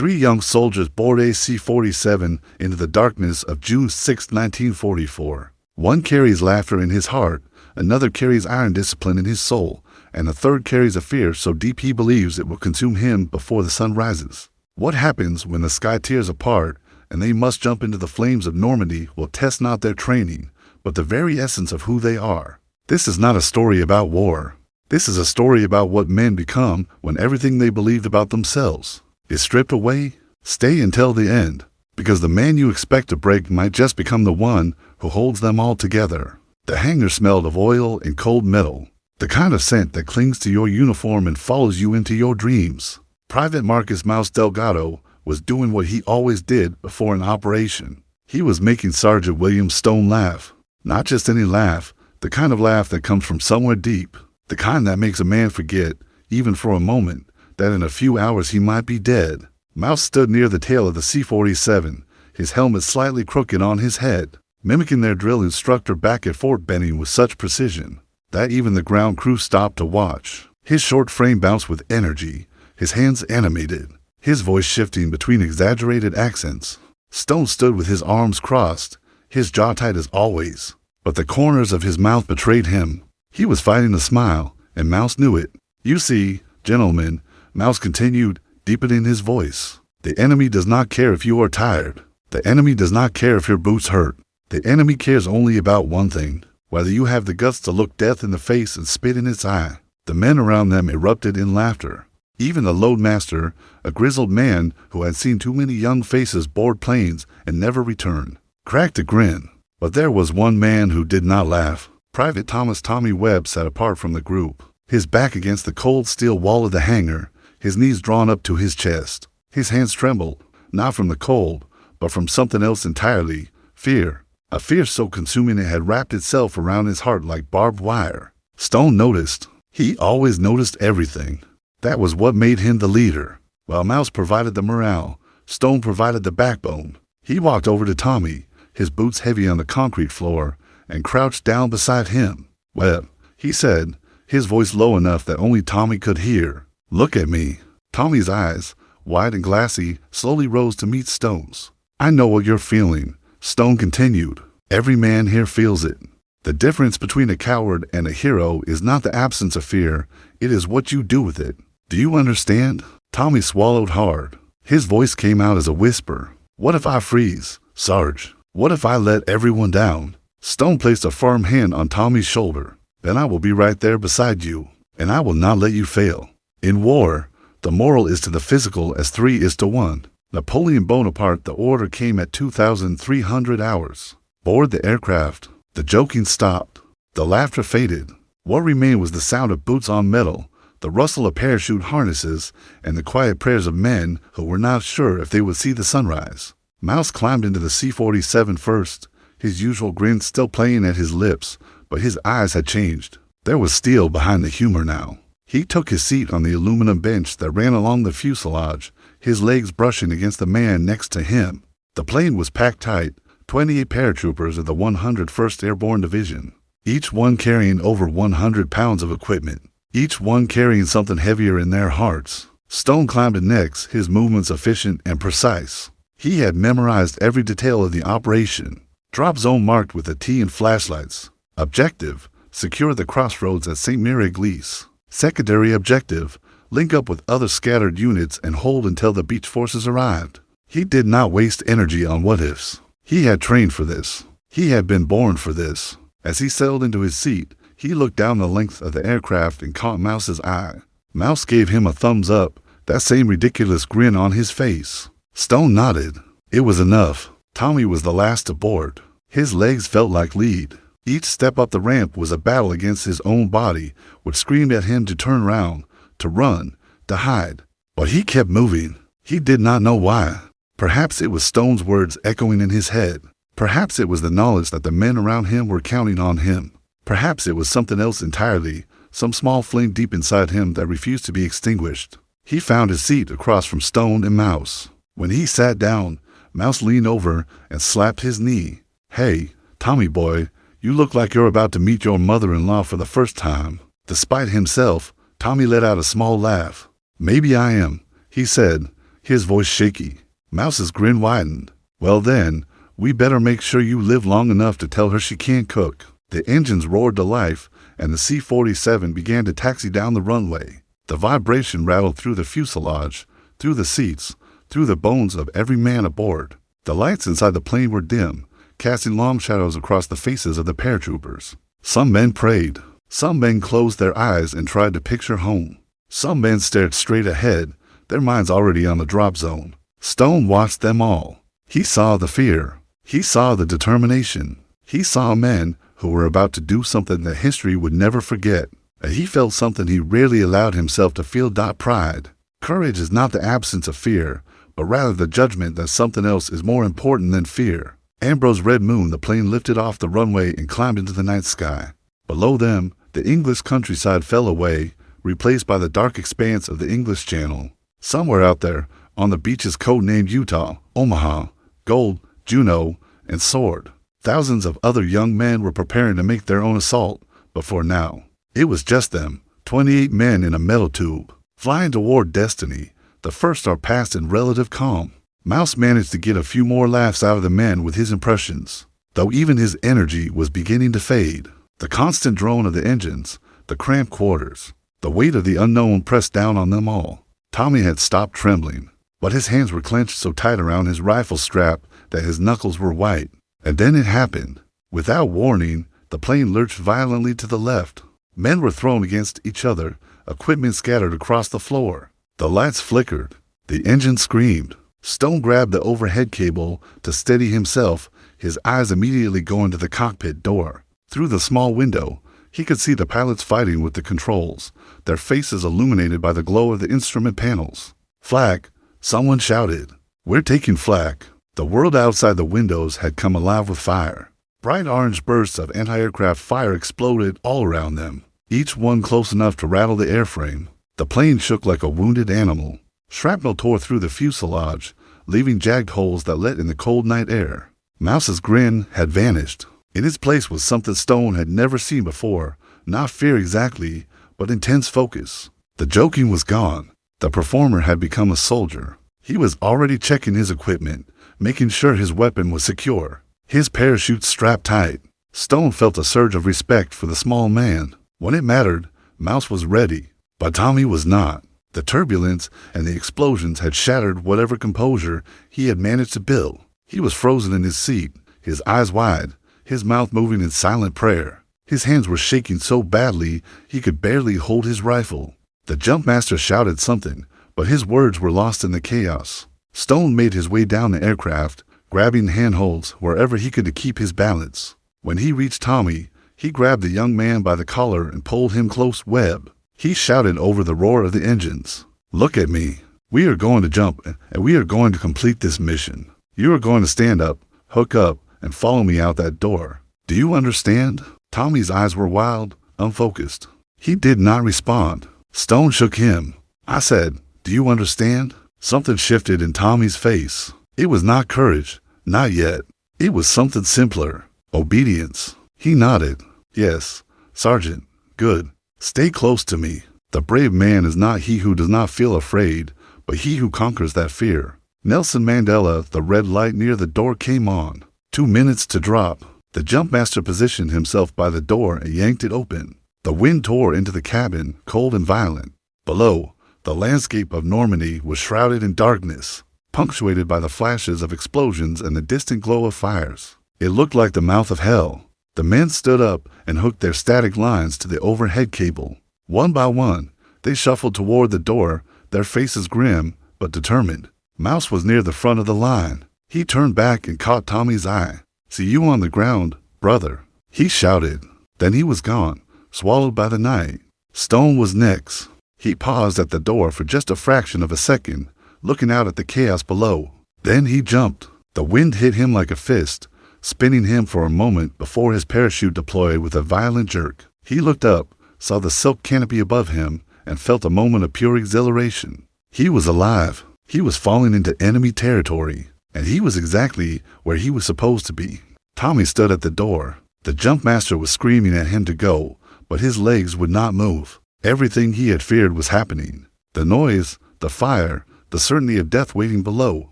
Three young soldiers board a C-47 into the darkness of June 6, 1944. One carries laughter in his heart, another carries iron discipline in his soul, and the third carries a fear so deep he believes it will consume him before the sun rises. What happens when the sky tears apart and they must jump into the flames of Normandy will test not their training, but the very essence of who they are. This is not a story about war. This is a story about what men become when everything they believed about themselves is stripped away. Stay until the end, because the man you expect to break might just become the one who holds them all together. The hangar smelled of oil and cold metal, the kind of scent that clings to your uniform and follows you into your dreams. Private Marcus Mouse Delgado was doing what he always did before an operation. He was making Sergeant William Stone laugh. Not just any laugh, the kind of laugh that comes from somewhere deep, the kind that makes a man forget, even for a moment, that in a few hours he might be dead. Mouse stood near the tail of the C-47, his helmet slightly crooked on his head, mimicking their drill instructor back at Fort Benning with such precision that even the ground crew stopped to watch. His short frame bounced with energy, his hands animated, his voice shifting between exaggerated accents. Stone stood with his arms crossed, his jaw tight as always, but the corners of his mouth betrayed him. He was fighting a smile, and Mouse knew it. "You see, gentlemen," Mouse continued, deepening his voice, "the enemy does not care if you are tired. The enemy does not care if your boots hurt. The enemy cares only about one thing, whether you have the guts to look death in the face and spit in its eye." The men around them erupted in laughter. Even the loadmaster, a grizzled man who had seen too many young faces board planes and never return, cracked a grin. But there was one man who did not laugh. Private Thomas Tommy Webb sat apart from the group, his back against the cold steel wall of the hangar, his knees drawn up to his chest. His hands trembled, not from the cold, but from something else entirely, fear. A fear so consuming it had wrapped itself around his heart like barbed wire. Stone noticed. He always noticed everything. That was what made him the leader. While Mouse provided the morale, Stone provided the backbone. He walked over to Tommy, his boots heavy on the concrete floor, and crouched down beside him. "Well," he said, his voice low enough that only Tommy could hear, "look at me." Tommy's eyes, wide and glassy, slowly rose to meet Stone's. "I know what you're feeling," Stone continued. "Every man here feels it. The difference between a coward and a hero is not the absence of fear, it is what you do with it. Do you understand?" Tommy swallowed hard. His voice came out as a whisper. "What if I freeze, Sarge? What if I let everyone down?" Stone placed a firm hand on Tommy's shoulder. "Then I will be right there beside you, and I will not let you fail. In war, the moral is to the physical as 3 is to 1. Napoleon Bonaparte, the order came at 2,300 hours. Board the aircraft." The joking stopped. The laughter faded. What remained was the sound of boots on metal, the rustle of parachute harnesses, and the quiet prayers of men who were not sure if they would see the sunrise. Mouse climbed into the C-47 first, his usual grin still playing at his lips, but his eyes had changed. There was steel behind the humor now. He took his seat on the aluminum bench that ran along the fuselage, his legs brushing against the man next to him. The plane was packed tight, 28 paratroopers of the 101st Airborne Division, each one carrying over 100 pounds of equipment, each one carrying something heavier in their hearts. Stone climbed next, his movements efficient and precise. He had memorized every detail of the operation. Drop zone marked with a T and flashlights. Objective: secure the crossroads at St. Mary-Église. Secondary objective: link up with other scattered units and hold until the beach forces arrived. He did not waste energy on what-ifs. He had trained for this. He had been born for this. As he settled into his seat, he looked down the length of the aircraft and caught Mouse's eye. Mouse gave him a thumbs up, that same ridiculous grin on his face. Stone nodded. It was enough. Tommy was the last to board. His legs felt like lead. Each step up the ramp was a battle against his own body, which screamed at him to turn round, to run, to hide. But he kept moving. He did not know why. Perhaps it was Stone's words echoing in his head. Perhaps it was the knowledge that the men around him were counting on him. Perhaps it was something else entirely, some small flame deep inside him that refused to be extinguished. He found his seat across from Stone and Mouse. When he sat down, Mouse leaned over and slapped his knee. "Hey, Tommy boy, you look like you're about to meet your mother-in-law for the first time." Despite himself, Tommy let out a small laugh. "Maybe I am," he said, his voice shaky. Mouse's grin widened. "Well then, we better make sure you live long enough to tell her she can't cook." The engines roared to life, and the C-47 began to taxi down the runway. The vibration rattled through the fuselage, through the seats, through the bones of every man aboard. The lights inside the plane were dim, casting long shadows across the faces of the paratroopers. Some men prayed. Some men closed their eyes and tried to picture home. Some men stared straight ahead, their minds already on the drop zone. Stone watched them all. He saw the fear. He saw the determination. He saw men who were about to do something that history would never forget. And he felt something he rarely allowed himself to feel: pride. Courage is not the absence of fear, but rather the judgment that something else is more important than fear. Ambrose Red Moon, the plane lifted off the runway and climbed into the night sky. Below them, the English countryside fell away, replaced by the dark expanse of the English Channel. Somewhere out there, on the beaches codenamed Utah, Omaha, Gold, Juneau, and Sword, thousands of other young men were preparing to make their own assault, but for now, it was just them, 28 men in a metal tube, flying toward destiny. The first are passed in relative calm. Mouse managed to get a few more laughs out of the men with his impressions, though even his energy was beginning to fade. The constant drone of the engines, the cramped quarters, the weight of the unknown pressed down on them all. Tommy had stopped trembling, but his hands were clenched so tight around his rifle strap that his knuckles were white. And then it happened. Without warning, the plane lurched violently to the left. Men were thrown against each other, equipment scattered across the floor. The lights flickered. The engine screamed. Stone grabbed the overhead cable to steady himself, his eyes immediately going to the cockpit door. Through the small window, he could see the pilots fighting with the controls, their faces illuminated by the glow of the instrument panels. "Flak!" someone shouted. "We're taking flak." The world outside the windows had come alive with fire. Bright orange bursts of anti-aircraft fire exploded all around them, each one close enough to rattle the airframe. The plane shook like a wounded animal. Shrapnel tore through the fuselage, leaving jagged holes that let in the cold night air. Mouse's grin had vanished. In its place was something Stone had never seen before, not fear exactly, but intense focus. The joking was gone. The performer had become a soldier. He was already checking his equipment, making sure his weapon was secure, his parachute strapped tight. Stone felt a surge of respect for the small man. When it mattered, Mouse was ready, but Tommy was not. The turbulence and the explosions had shattered whatever composure he had managed to build. He was frozen in his seat, his eyes wide, his mouth moving in silent prayer. His hands were shaking so badly he could barely hold his rifle. The jumpmaster shouted something, but his words were lost in the chaos. Stone made his way down the aircraft, grabbing handholds wherever he could to keep his balance. When he reached Tommy, he grabbed the young man by the collar and pulled him close. "Webb," he shouted over the roar of the engines. "Look at me. We are going to jump, and we are going to complete this mission. You are going to stand up, hook up, and follow me out that door. Do you understand?" Tommy's eyes were wild, unfocused. He did not respond. Stone shook him. "I said, do you understand?" Something shifted in Tommy's face. It was not courage, not yet. It was something simpler. Obedience. He nodded. "Yes, Sergeant. Good. Stay close to me. The brave man is not he who does not feel afraid, but he who conquers that fear." Nelson Mandela, the red light near the door came on. 2 minutes to drop. The jumpmaster positioned himself by the door and yanked it open. The wind tore into the cabin, cold and violent. Below, the landscape of Normandy was shrouded in darkness, punctuated by the flashes of explosions and the distant glow of fires. It looked like the mouth of hell. The men stood up and hooked their static lines to the overhead cable. One by one, they shuffled toward the door, their faces grim but determined. Mouse was near the front of the line. He turned back and caught Tommy's eye. "See you on the ground, brother," he shouted. Then he was gone, swallowed by the night. Stone was next. He paused at the door for just a fraction of a second, looking out at the chaos below. Then he jumped. The wind hit him like a fist, spinning him for a moment before his parachute deployed with a violent jerk. He looked up, saw the silk canopy above him, and felt a moment of pure exhilaration. He was alive. He was falling into enemy territory, and he was exactly where he was supposed to be. Tommy stood at the door. The jumpmaster was screaming at him to go, but his legs would not move. Everything he had feared was happening. The noise, the fire, the certainty of death waiting below.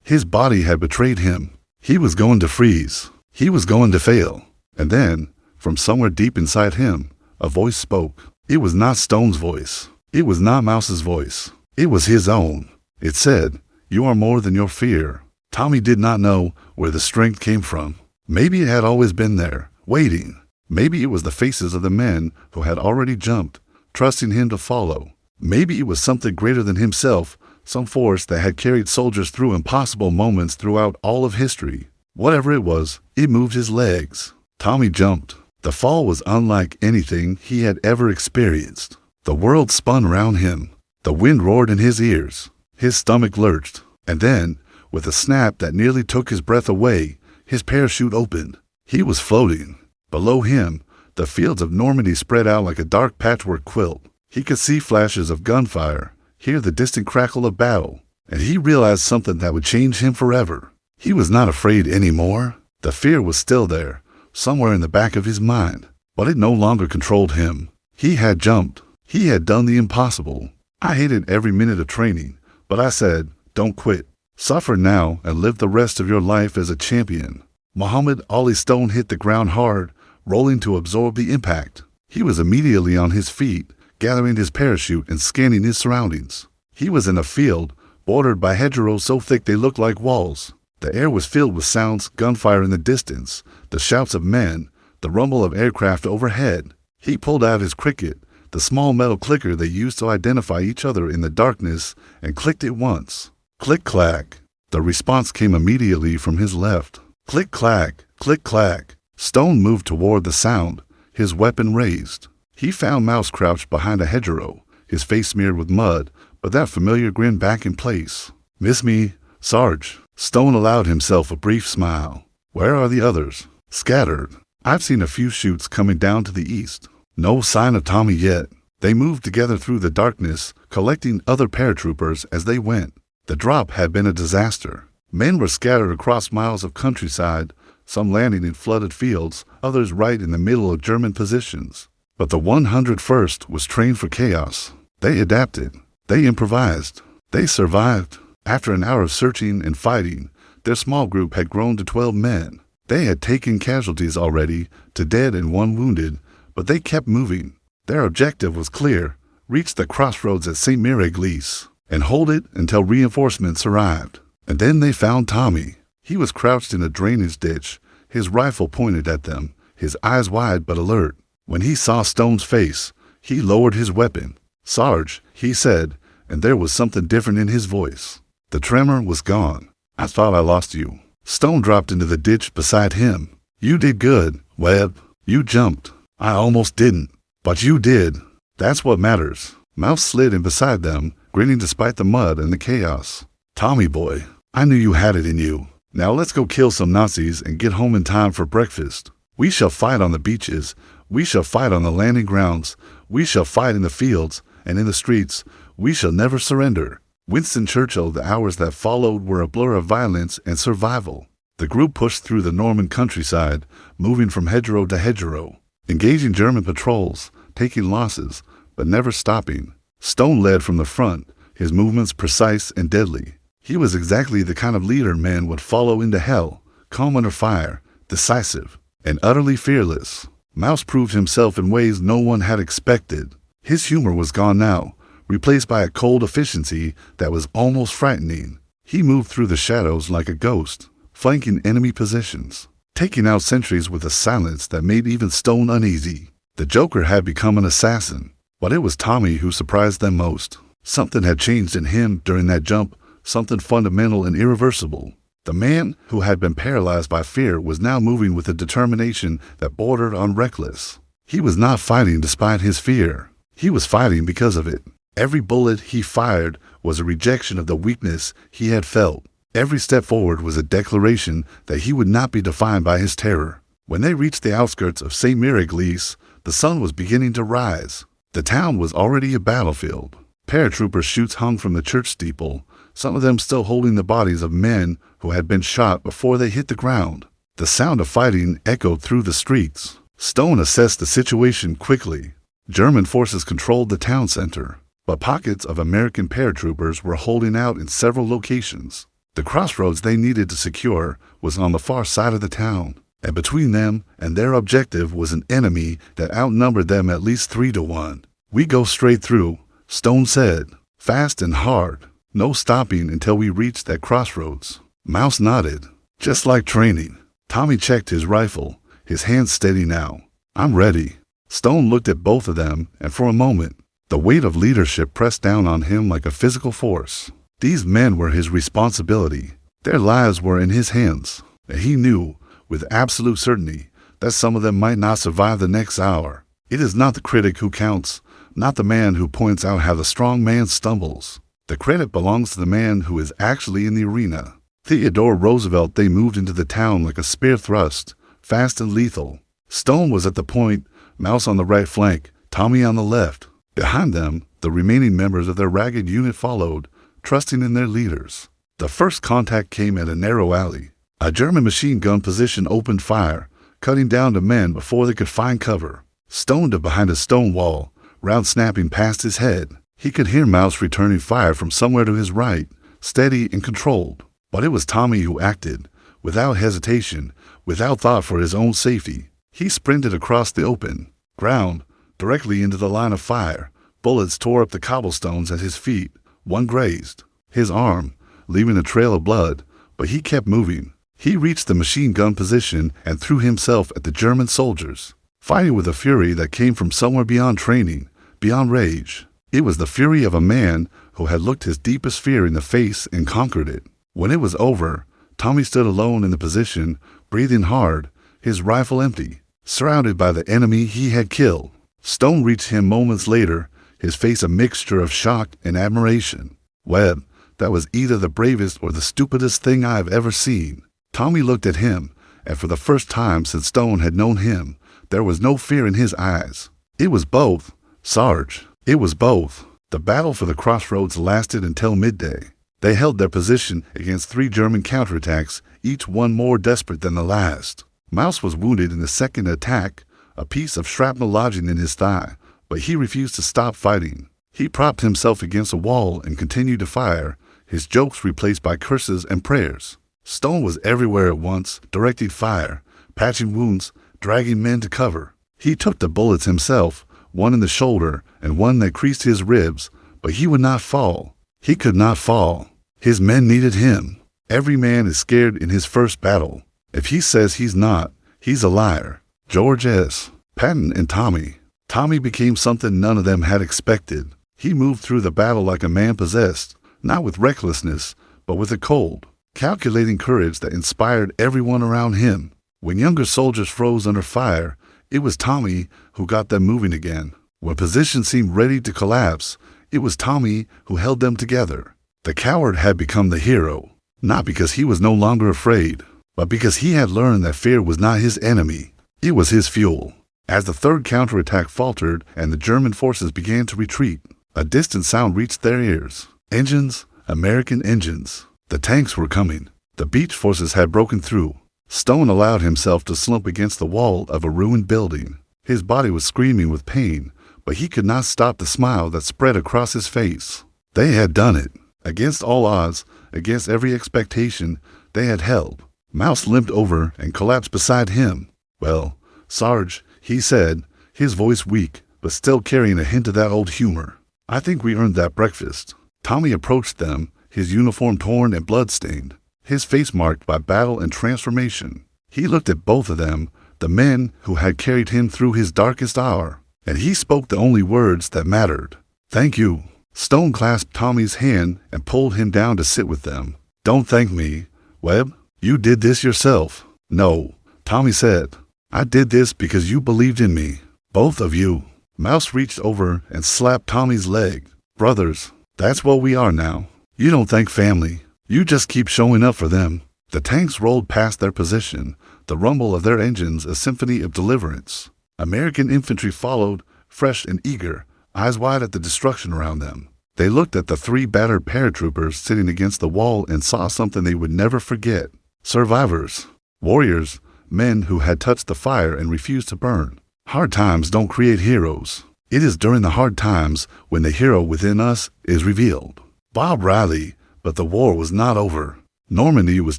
His body had betrayed him. He was going to freeze. He was going to fail. And then, from somewhere deep inside him, a voice spoke. It was not Stone's voice. It was not Mouse's voice. It was his own. It said, "You are more than your fear." Tommy did not know where the strength came from. Maybe it had always been there, waiting. Maybe it was the faces of the men who had already jumped, trusting him to follow. Maybe it was something greater than himself, some force that had carried soldiers through impossible moments throughout all of history. Whatever it was, it moved his legs. Tommy jumped. The fall was unlike anything he had ever experienced. The world spun around him. The wind roared in his ears. His stomach lurched. And then, with a snap that nearly took his breath away, his parachute opened. He was floating. Below him, the fields of Normandy spread out like a dark patchwork quilt. He could see flashes of gunfire, hear the distant crackle of battle, and he realized something that would change him forever. He was not afraid anymore. The fear was still there, somewhere in the back of his mind, but it no longer controlled him. He had jumped. He had done the impossible. I hated every minute of training, but I said, "Don't quit. Suffer now and live the rest of your life as a champion." Muhammad Ali Stone hit the ground hard, rolling to absorb the impact. He was immediately on his feet, gathering his parachute and scanning his surroundings. He was in a field, bordered by hedgerows so thick they looked like walls. The air was filled with sounds, gunfire in the distance, the shouts of men, the rumble of aircraft overhead. He pulled out his cricket, the small metal clicker they used to identify each other in the darkness, and clicked it once. Click-clack. The response came immediately from his left. Click-clack, click-clack. Stone moved toward the sound, his weapon raised. He found Mouse crouched behind a hedgerow, his face smeared with mud, but that familiar grin back in place. "Miss me, Sarge?" Stone allowed himself a brief smile. "Where are the others?" "Scattered. I've seen a few shoots coming down to the east. No sign of Tommy yet." They moved together through the darkness, collecting other paratroopers as they went. The drop had been a disaster. Men were scattered across miles of countryside, some landing in flooded fields, others right in the middle of German positions. But the 101st was trained for chaos. They adapted. They improvised. They survived. After an hour of searching and fighting, their small group had grown to 12 men. They had taken casualties already, 2 dead and 1 wounded, but they kept moving. Their objective was clear: reach the crossroads at St. Mary-Église and hold it until reinforcements arrived. And then they found Tommy. He was crouched in a drainage ditch, his rifle pointed at them, his eyes wide but alert. When he saw Stone's face, he lowered his weapon. "Sarge," he said, and there was something different in his voice. The tremor was gone. "I thought I lost you." Stone dropped into the ditch beside him. "You did good, Webb. You jumped. I almost didn't. But you did. That's what matters." Mouse slid in beside them, grinning despite the mud and the chaos. "Tommy boy, I knew you had it in you. Now let's go kill some Nazis and get home in time for breakfast. We shall fight on the beaches. We shall fight on the landing grounds. We shall fight in the fields and in the streets. We shall never surrender." Winston Churchill, the hours that followed were a blur of violence and survival. The group pushed through the Norman countryside, moving from hedgerow to hedgerow, engaging German patrols, taking losses, but never stopping. Stone led from the front, his movements precise and deadly. He was exactly the kind of leader men would follow into hell, calm under fire, decisive, and utterly fearless. Mouse proved himself in ways no one had expected. His humor was gone now, replaced by a cold efficiency that was almost frightening. He moved through the shadows like a ghost, flanking enemy positions, taking out sentries with a silence that made even Stone uneasy. The Joker had become an assassin, but it was Tommy who surprised them most. Something had changed in him during that jump, something fundamental and irreversible. The man who had been paralyzed by fear was now moving with a determination that bordered on reckless. He was not fighting despite his fear. He was fighting because of it. Every bullet he fired was a rejection of the weakness he had felt. Every step forward was a declaration that he would not be defined by his terror. When they reached the outskirts of St. Mary-Église, the sun was beginning to rise. The town was already a battlefield. Paratrooper chutes hung from the church steeple, some of them still holding the bodies of men who had been shot before they hit the ground. The sound of fighting echoed through the streets. Stone assessed the situation quickly. German forces controlled the town center. but pockets of American paratroopers were holding out in several locations. The crossroads they needed to secure was on the far side of the town, and between them and their objective was an enemy that outnumbered them at least 3-1. "We go straight through," Stone said, "fast and hard. No stopping until we reach that crossroads." Mouse nodded. "Just like training." Tommy checked his rifle, his hands steady now. "I'm ready." Stone looked at both of them, and for a moment, the weight of leadership pressed down on him like a physical force. These men were his responsibility. Their lives were in his hands, and he knew, with absolute certainty, that some of them might not survive the next hour. It is not the critic who counts, not the man who points out how the strong man stumbles. The credit belongs to the man who is actually in the arena. Theodore Roosevelt. They moved into the town like a spear thrust, fast and lethal. Stone was at the point, Mouse on the right flank, Tommy on the left. Behind them, the remaining members of their ragged unit followed, trusting in their leaders. The first contact came at a narrow alley. A German machine gun position opened fire, cutting down the men before they could find cover. Stone dove behind a stone wall, round snapping past his head. He could hear Mouse returning fire from somewhere to his right, steady and controlled. But it was Tommy who acted, without hesitation, without thought for his own safety. He sprinted across the open ground, directly into the line of fire. Bullets tore up the cobblestones at his feet. One grazed his arm, leaving a trail of blood, but he kept moving. He reached the machine gun position and threw himself at the German soldiers, fighting with a fury that came from somewhere beyond training, beyond rage. It was the fury of a man who had looked his deepest fear in the face and conquered it. When it was over, Tommy stood alone in the position, breathing hard, his rifle empty, surrounded by the enemy he had killed. Stone reached him moments later, his face a mixture of shock and admiration. "Webb, that was either the bravest or the stupidest thing I have ever seen." Tommy looked at him, and for the first time since Stone had known him, there was no fear in his eyes. "It was both, Sarge. It was both." The battle for the crossroads lasted until midday. They held their position against 3 German counterattacks, each one more desperate than the last. Mouse was wounded in the second attack, a piece of shrapnel lodging in his thigh, but he refused to stop fighting. He propped himself against a wall and continued to fire, his jokes replaced by curses and prayers. Stone was everywhere at once, directing fire, patching wounds, dragging men to cover. He took the bullets himself, one in the shoulder and one that creased his ribs, but he would not fall. He could not fall. His men needed him. Every man is scared in his first battle. If he says he's not, he's a liar. George S. Patton and Tommy. Tommy became something none of them had expected. He moved through the battle like a man possessed, not with recklessness, but with a cold, calculating courage that inspired everyone around him. When younger soldiers froze under fire, it was Tommy who got them moving again. When positions seemed ready to collapse, it was Tommy who held them together. The coward had become the hero, not because he was no longer afraid, but because he had learned that fear was not his enemy. It was his fuel. As the third counterattack faltered and the German forces began to retreat, a distant sound reached their ears. Engines, American engines. The tanks were coming. The beach forces had broken through. Stone allowed himself to slump against the wall of a ruined building. His body was screaming with pain, but he could not stop the smile that spread across his face. They had done it. Against all odds, against every expectation, they had held. Mouse limped over and collapsed beside him. "Well, Sarge," he said, his voice weak, but still carrying a hint of that old humor. "I think we earned that breakfast." Tommy approached them, his uniform torn and blood-stained, his face marked by battle and transformation. He looked at both of them, the men who had carried him through his darkest hour, and he spoke the only words that mattered. "Thank you." Stone clasped Tommy's hand and pulled him down to sit with them. "Don't thank me, Webb. You did this yourself." "No," Tommy said. "I did this because you believed in me. Both of you." Mouse reached over and slapped Tommy's leg. "Brothers, that's what we are now. You don't thank family. You just keep showing up for them." The tanks rolled past their position, the rumble of their engines a symphony of deliverance. American infantry followed, fresh and eager, eyes wide at the destruction around them. They looked at the 3 battered paratroopers sitting against the wall and saw something they would never forget. Survivors. Warriors. Men who had touched the fire and refused to burn. Hard times don't create heroes. It is during the hard times when the hero within us is revealed. Bob Riley, but the war was not over. Normandy was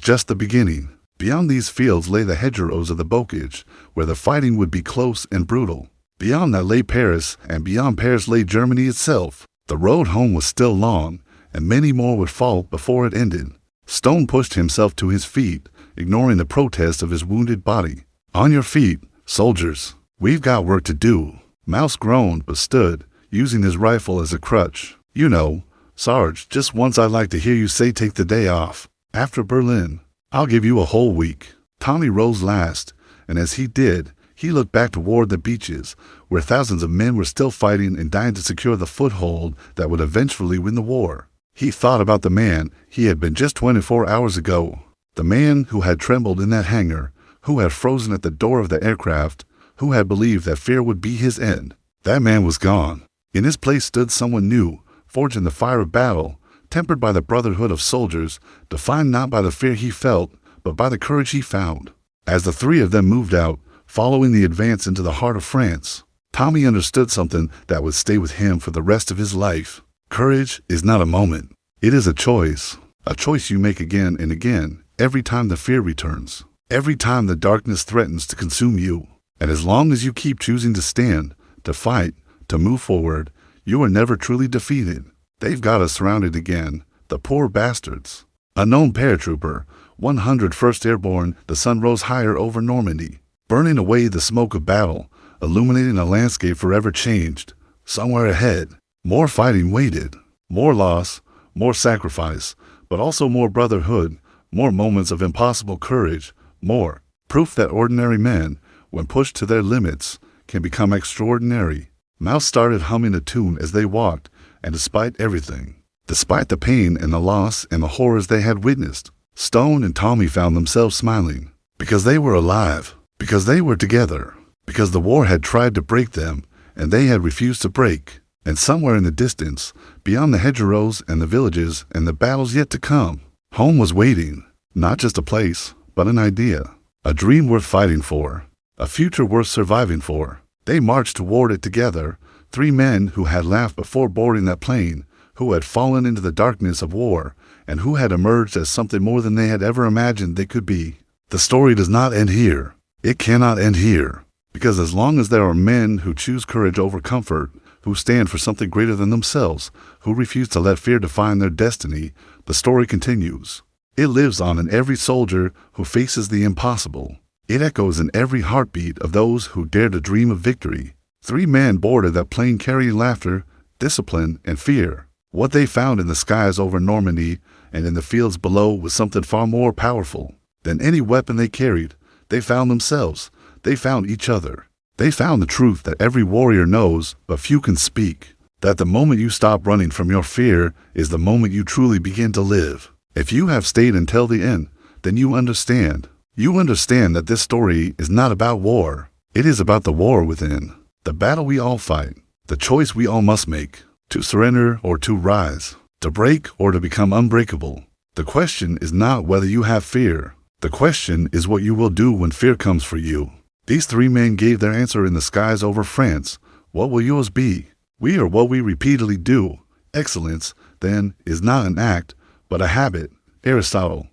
just the beginning. Beyond these fields lay the hedgerows of the Bocage, where the fighting would be close and brutal. Beyond that lay Paris, and beyond Paris lay Germany itself. The road home was still long, and many more would fall before it ended. Stone pushed himself to his feet, ignoring the protest of his wounded body. On your feet, soldiers. We've got work to do. Mouse groaned but stood, using his rifle as a crutch. You know, Sarge, just once I'd like to hear you say take the day off. After Berlin, I'll give you a whole week. Tommy rose last, and as he did, he looked back toward the beaches, where thousands of men were still fighting and dying to secure the foothold that would eventually win the war. He thought about the man he had been just 24 hours ago. The man who had trembled in that hangar, who had frozen at the door of the aircraft, who had believed that fear would be his end. That man was gone. In his place stood someone new, forged in the fire of battle, tempered by the brotherhood of soldiers, defined not by the fear he felt, but by the courage he found. As the three of them moved out, following the advance into the heart of France, Tommy understood something that would stay with him for the rest of his life. Courage is not a moment. It is a choice you make again and again, every time the fear returns, every time the darkness threatens to consume you. And as long as you keep choosing to stand, to fight, to move forward, you are never truly defeated. They've got us surrounded again, the poor bastards. Unknown paratrooper, 101st Airborne, the sun rose higher over Normandy, burning away the smoke of battle, illuminating a landscape forever changed. Somewhere ahead, more fighting waited, more loss, more sacrifice, but also more brotherhood, more moments of impossible courage, more proof that ordinary men, when pushed to their limits, can become extraordinary. Mouse started humming a tune as they walked, and despite everything, despite the pain and the loss and the horrors they had witnessed, Stone and Tommy found themselves smiling. Because they were alive, because they were together, because the war had tried to break them, and they had refused to break. And somewhere in the distance, beyond the hedgerows and the villages and the battles yet to come, home was waiting. Not just a place, but an idea. A dream worth fighting for. A future worth surviving for. They marched toward it together, three men who had laughed before boarding that plane, who had fallen into the darkness of war, and who had emerged as something more than they had ever imagined they could be. The story does not end here. It cannot end here. Because as long as there are men who choose courage over comfort, who stand for something greater than themselves, who refuse to let fear define their destiny, the story continues. It lives on in every soldier who faces the impossible. It echoes in every heartbeat of those who dare to dream of victory. Three men boarded that plane carrying laughter, discipline, and fear. What they found in the skies over Normandy and in the fields below was something far more powerful than any weapon they carried. They found themselves. They found each other. They found the truth that every warrior knows, but few can speak. That the moment you stop running from your fear is the moment you truly begin to live. If you have stayed until the end, then you understand. You understand that this story is not about war. It is about the war within. The battle we all fight. The choice we all must make. To surrender or to rise. To break or to become unbreakable. The question is not whether you have fear. The question is what you will do when fear comes for you. These three men gave their answer in the skies over France. What will yours be? We are what we repeatedly do. Excellence, then, is not an act, but a habit. Aristotle.